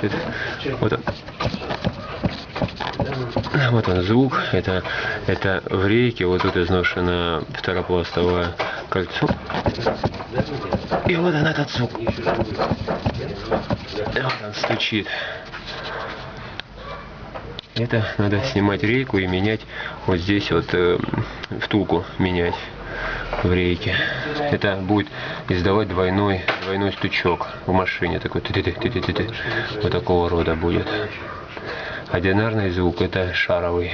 Значит, вот он звук, это в рейке, вот тут изношено второпластовое кольцо. И вот он этот звук. И вот он стучит. Это надо снимать рейку и менять вот здесь вот втулку менять в рейке. Это будет издавать двойной стучок в машине, такой вот такого рода будет. Одинарный звук — это шаровый.